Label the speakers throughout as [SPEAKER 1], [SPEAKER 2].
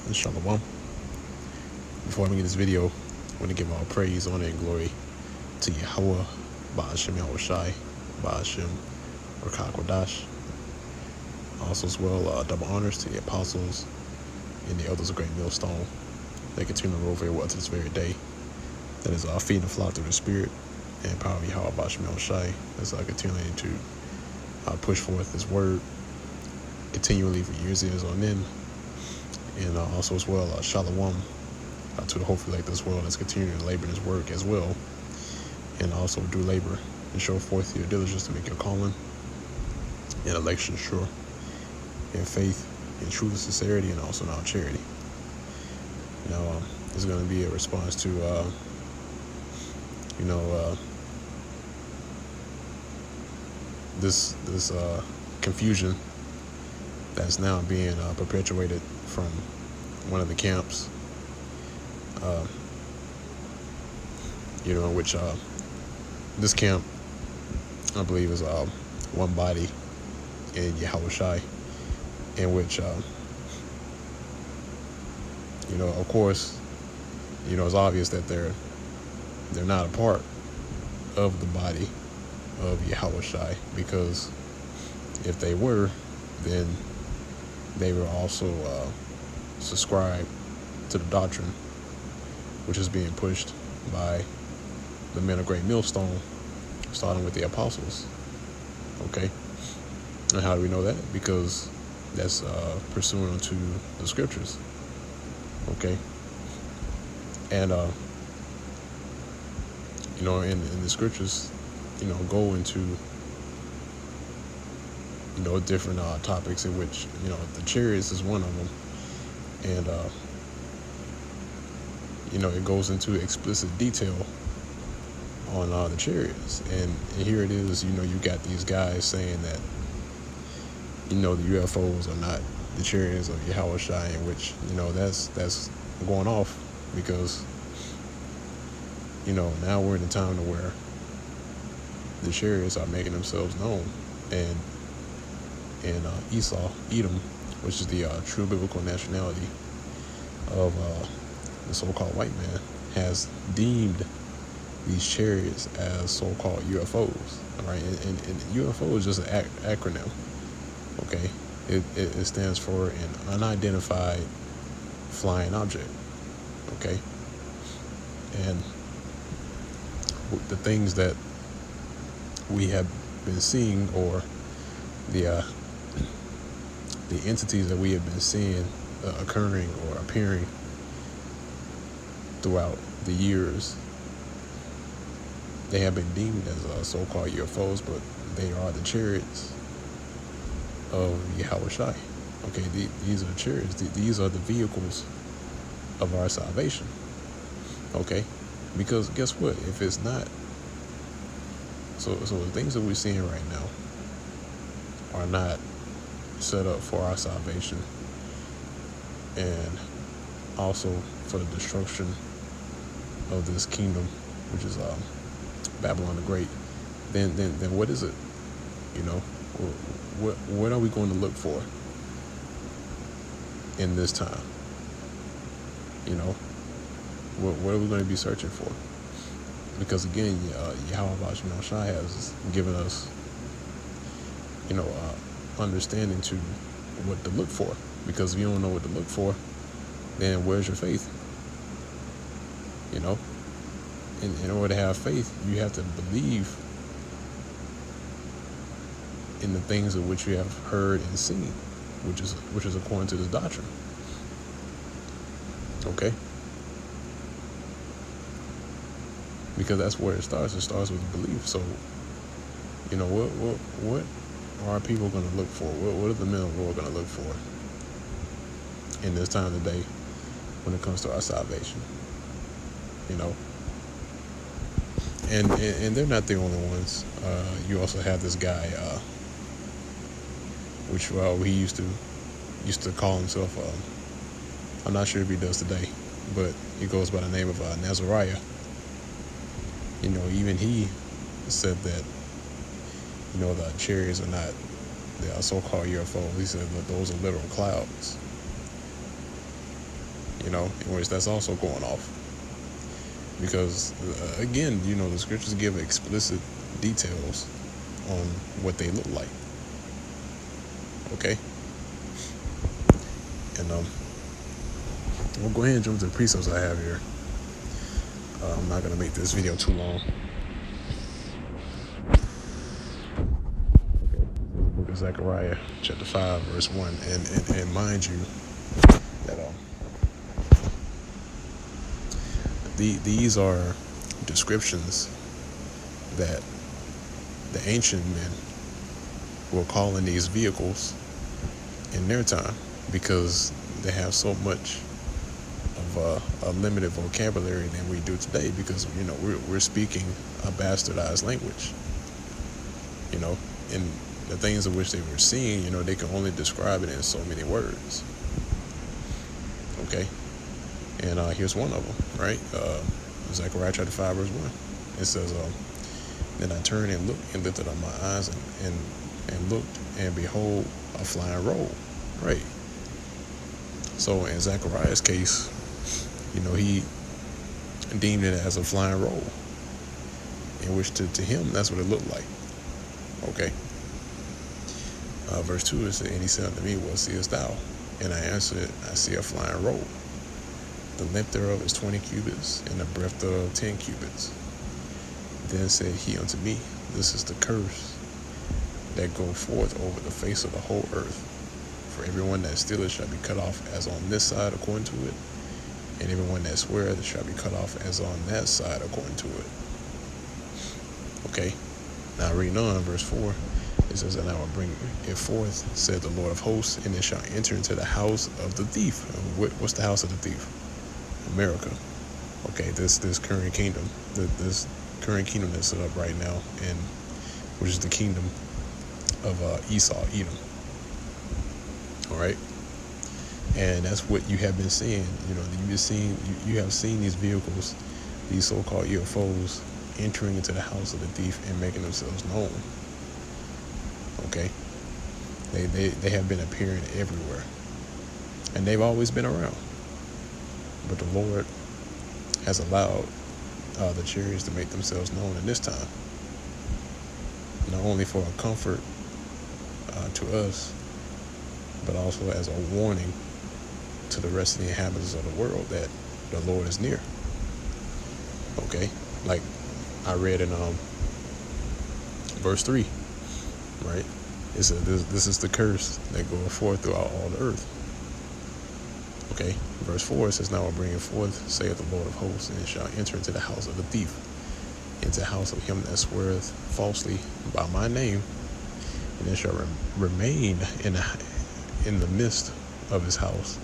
[SPEAKER 1] and Shalom. Before I begin this video, I want to give all praise, honor, and glory to Yahweh, Ba'ashem Yahushai, Ba'ashem Rakah Kodash. Also as well, double honors to the apostles and the elders of Great Millstone. They continue to rule very well to this very day. That is feeding the flock through the Spirit and power of Yahweh, Ba'ashem Yahushai, as I continue to push forth His word continually for years and years on end. And also as well, Shalom to the hopefully like this world that's continuing to labor in His work as well. And also do labor and show forth your diligence to make your calling and election sure, in faith, in truth and sincerity, and also in all charity. Now, this is going to be a response to, this confusion that's now being perpetuated from one of the camps, in which this camp, I believe, is one body in Yahushai, in which, of course, it's obvious that they're not a part of the body of Yahushai, because if they were, then they were also subscribed to the doctrine which is being pushed by the men of Great Millstone, starting with the apostles. Okay, and how do we know that? Because that's pursuant to the scriptures. Okay, and in the scriptures, go into different topics, in which the chariots is one of them, and it goes into explicit detail on the chariots, and here it is. You got these guys saying that the UFOs are not the chariots of Yahushai, in which that's going off, because now we're in a time to where the chariots are making themselves known, and Edom, which is the true biblical nationality of the so-called white man, has deemed these chariots as so-called UFOs. All right, and UFO is just an acronym. Okay, it stands for an unidentified flying object. Okay, and the things that we have been seeing, or the entities that we have been seeing occurring or appearing throughout the years, they have been deemed as so-called UFOs, but they are the chariots of Yahushai. Okay, these are the chariots. These are the vehicles of our salvation. Okay, because guess what? If it's not, so the things that we're seeing right now are not set up for our salvation, and also for the destruction of this kingdom, which is Babylon the Great. Then what is it? What are we going to look for in this time? What are we going to be searching for? Because again, Yahweh Ba'ashem has given us, understanding to what to look for. Because if you don't know what to look for, then where's your faith? In order to have faith, you have to believe in the things of which you have heard and seen, which is according to this doctrine. Okay, because that's where it starts. It starts with belief. So, what are people going to look for? What are the men of the Lord going to look for in this time of the day when it comes to our salvation? And they're not the only ones. You also have this guy, which he used to call himself. I'm not sure if he does today, but he goes by the name of Nazariah. Even he said that the chariots are not the so-called UFO. He said that those are literal clouds. in which that's also going off. Because, again, the scriptures give explicit details on what they look like. Okay? And we'll go ahead and jump to the precepts I have here. I'm not going to make this video too long. Okay. The book of Zechariah, chapter 5, verse 1. And mind you, that these are descriptions that the ancient men were calling these vehicles in their time, because they have so much of a limited vocabulary than we do today, because we're speaking a bastardized language, and the things of which they were seeing, they can only describe it in so many words. Okay. And here's one of them, right? Zechariah chapter 5, verse 1. It says, then I turned and looked and lifted up my eyes and looked, and behold, a flying roll. Right. So in Zechariah's case, he deemed it as a flying roll, in which to him, that's what it looked like. Okay. Verse 2, it said, and he said unto me, what seest thou? And I answered, I see a flying roll. The length thereof is 20 cubits, and the breadth thereof 10 cubits. Then said he unto me, this is the curse that go forth over the face of the whole earth. For everyone that stealeth shall be cut off as on this side according to it, and everyone that sweareth shall be cut off as on that side according to it. Okay, now reading on, verse 4, it says, and I will bring it forth, said the Lord of hosts, and it shall enter into the house of the thief. What's the house of the thief? America. Okay, this current kingdom, this current kingdom that's set up right now, and which is the kingdom of Esau, Edom. All right, and that's what you have been seeing. You have seen these vehicles, these so-called UFOs, entering into the house of the thief and making themselves known. Okay, they have been appearing everywhere, and they've always been around. But the Lord has allowed the chariots to make themselves known in this time, not only for a comfort to us, but also as a warning to the rest of the inhabitants of the world that the Lord is near. Okay, like I read in verse 3, right? It says, this is the curse that goeth forth throughout all the earth. Okay, verse 4, it says, now I will bring it forth, saith the Lord of hosts, and it shall enter into the house of the thief, into the house of him that sweareth falsely by my name, and it shall remain in the midst of his house,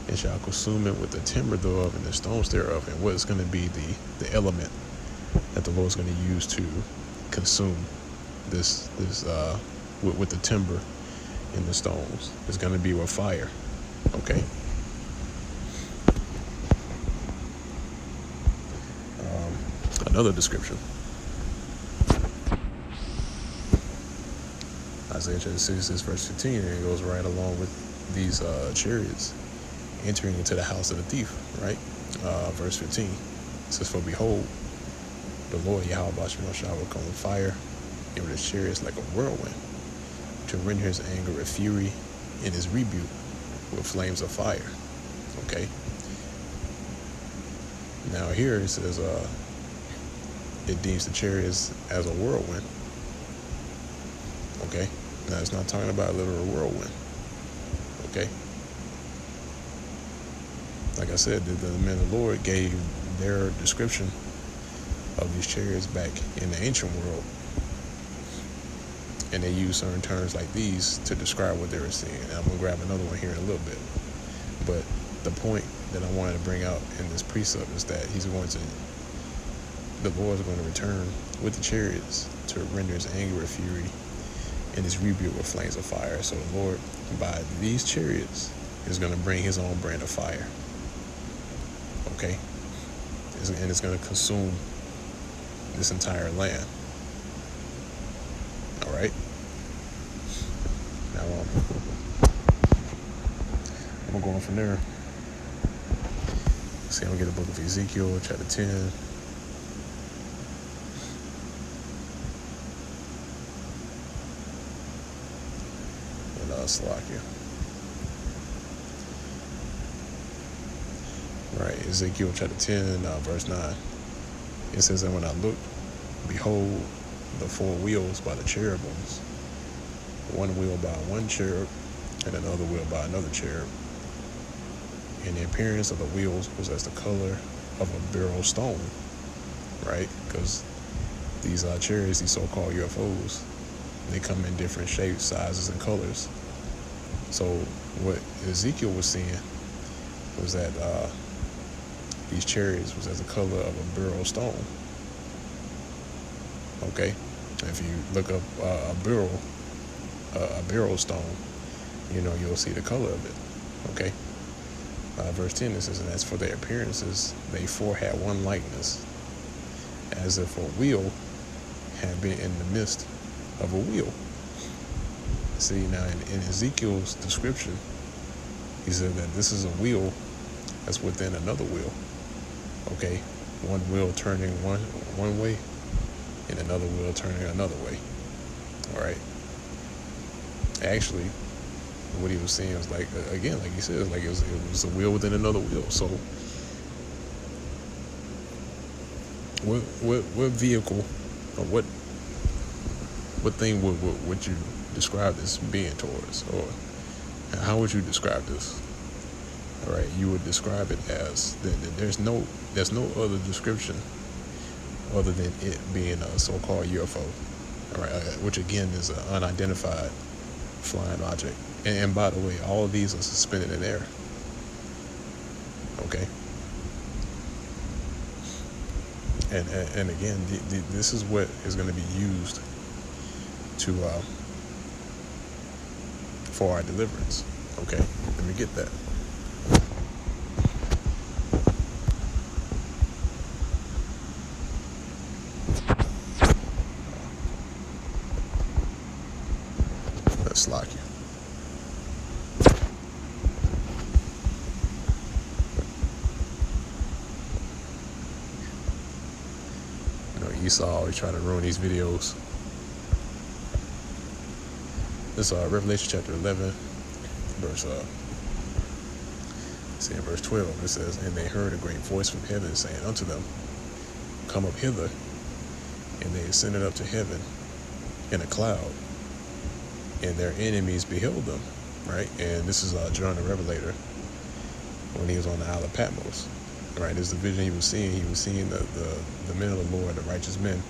[SPEAKER 1] and shall consume it with the timber thereof and the stones thereof. And what is going to be the element that the Lord is going to use to consume this with the timber and the stones? It's going to be with fire. Okay. Another description, Isaiah chapter 66, verse 15, and it goes right along with these chariots entering into the house of the thief, right? Verse 15, it says, for behold, the Lord Yahweh shall come with fire, and with his chariots like a whirlwind, to render his anger with fury, and his rebuke with flames of fire. Okay. Now here it says, it deems the chariots as a whirlwind. Okay. Now it's not talking about a literal whirlwind. Okay. Like I said, the men of the Lord gave their description of these chariots back in the ancient world, and they used certain terms like these to describe what they were seeing. And I'm going to grab another one here in a little bit. But the point that I wanted to bring out in this precept is that the Lord is going to return with the chariots to render his anger with fury and his rebuke with flames of fire. So the Lord, by these chariots, is going to bring his own brand of fire. Okay? And it's going to consume this entire land. All right? Now, I'm going to go on from there. See, I'm gonna get the book of Ezekiel, chapter 10. And Salakia. Right, Ezekiel chapter 10, verse 9. It says, and when I looked, behold, the four wheels by the cherubims, one wheel by one cherub, and another wheel by another cherub. And the appearance of the wheels was as the color of a beryl stone, right? Because these chariots, these so-called UFOs, they come in different shapes, sizes, and colors. So what Ezekiel was seeing was that these chariots was as the color of a beryl stone. Okay, if you look up a beryl stone, you'll see the color of it. Okay. Verse 10, it says, and as for their appearances, they four had one likeness, as if a wheel had been in the midst of a wheel. See, now in Ezekiel's description, he said that this is a wheel that's within another wheel. Okay, one wheel turning one way, and another wheel turning another way. All right. Actually, what he was saying was like, again, like he says, like it was a wheel within another wheel. So what vehicle or what thing would you describe this being towards, or how would you describe this? All right, you would describe it as that there's no other description other than it being a so-called UFO. All right, which again is an unidentified flying object. And by the way, all of these are suspended in air. Okay. And again, this is what is going to be used to for our deliverance. Okay. Let me get that. Let's lock you. Esau always trying to ruin these videos. This Revelation chapter 11, verse 12. It says, and they heard a great voice from heaven saying unto them, come up hither. And they ascended up to heaven in a cloud, and their enemies beheld them. Right, and this is John the Revelator when he was on the Isle of Patmos. Right, this is the vision he was seeing. He was seeing the men of the Lord, the righteous men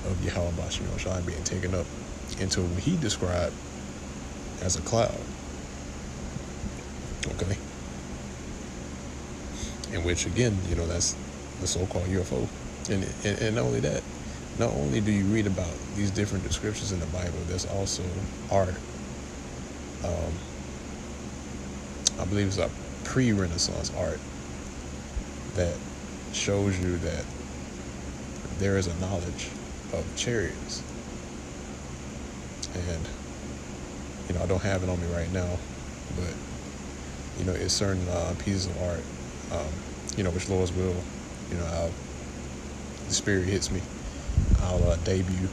[SPEAKER 1] of Yahweh Bashim Shai being taken up into what he described as a cloud. Okay. In which, again, that's the so-called UFO. And not only that, not only do you read about these different descriptions in the Bible, there's also art. I believe it's a pre-Renaissance art that shows you that there is a knowledge of chariots. And, I don't have it on me right now, but, it's certain pieces of art, which Lord's will, the spirit hits me, I'll debut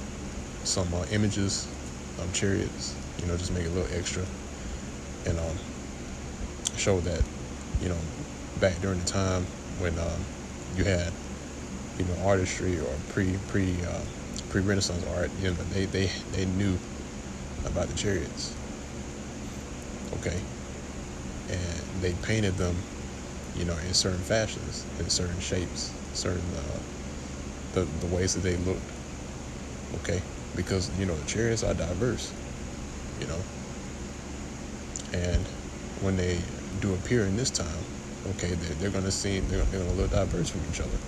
[SPEAKER 1] some images of chariots, just make it a little extra, and show that, back during the time when you had, artistry or pre-Renaissance art, they knew about the chariots. Okay, and they painted them, in certain fashions, in certain shapes, certain the ways that they looked. Okay, because the chariots are diverse, and when they do appear in this time, okay, they're going to look diverse from each other.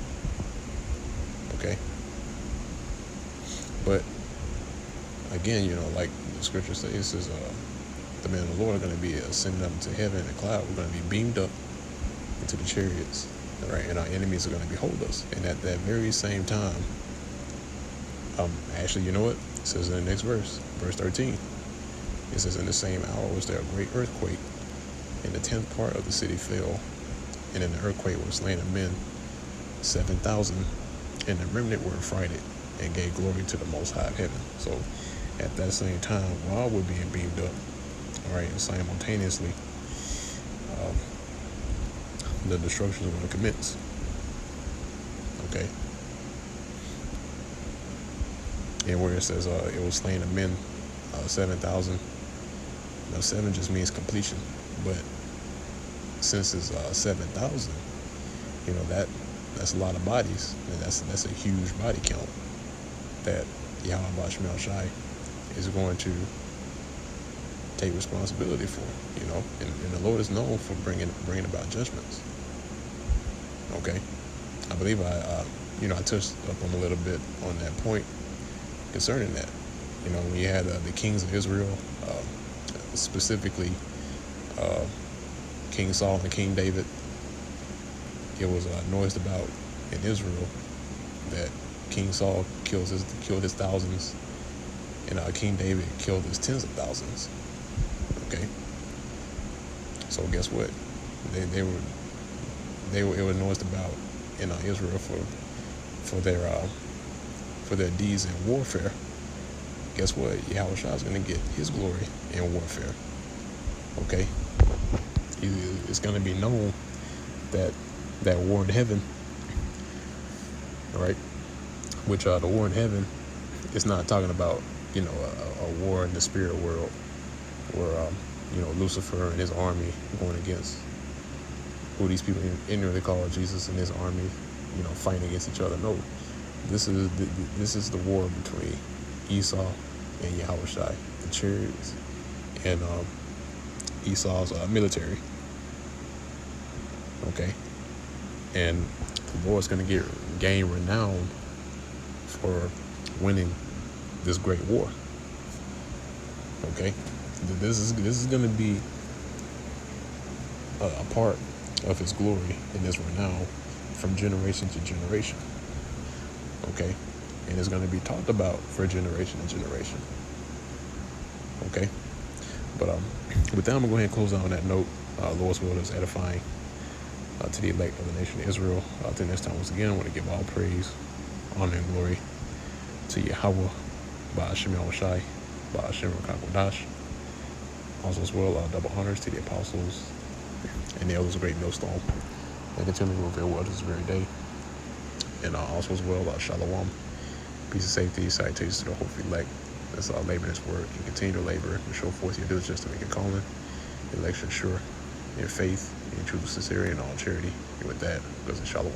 [SPEAKER 1] Okay, but again, like the scripture says, it says the men of the Lord are going to be ascended up into heaven in a cloud. We're going to be beamed up into the chariots, right? And our enemies are going to behold us. And at that very same time, actually, you know what? It says in the next verse 13, it says, in the same hour was there a great earthquake, and the 10th part of the city fell, And in the earthquake was slain of men 7,000, and the remnant were affrighted and gave glory to the Most High of heaven. So at that same time, while we're being beamed up, all right, and simultaneously, the destruction is going to commence. Okay. And where it says it was slain of men 7,000. Now 7 just means completion, but since it's 7,000, you know that's a lot of bodies, and that's a huge body count that Yahweh Shemel Shai is going to take responsibility for, you know, and the Lord is known for bringing about judgments. Okay, I believe I touched up on a little bit on that point concerning that. You know, when you had the kings of Israel, specifically King Saul and King David, it was noised about in Israel that King Saul killed his thousands, and King David killed his tens of thousands. Okay, so guess what? It was noised about in Israel for their deeds in warfare. Guess what? Yahweh Shah is going to get his glory in warfare. Okay, it's going to be known that war in heaven, all right, which the war in heaven is not talking about, you know, a war in the spirit world where you know, Lucifer and his army going against who these people ignorantly call Jesus and his army, you know, fighting against each other. No, this is the war between Esau and Yahweh Shai, the chariots, and Esau's military. Okay, and the Lord's going to gain renown for winning this great war. Okay, this is going to be a part of his glory and his renown from generation to generation. Okay, and it's going to be talked about for generation to generation. Okay, but with that, I'm going to go ahead and close out on that note. Lord's will is edifying to the elect of the nation of Israel. Until next time, once again, I want to give all praise, honor, and glory to Yahweh, Ba'ashem Yahushai, Ba'ashem Rakakwadash. Also as well, double honors to the apostles and the elders of Great Millstone that continue to reveal what this very day. And also as well, Shalom, peace and safety, salutations to the hopeful elect. Let's labor in this word and continue to labor and show forth your diligence to make a calling, election sure, in faith, in truth, sincerity, and all charity. And with that, goes in Shalom.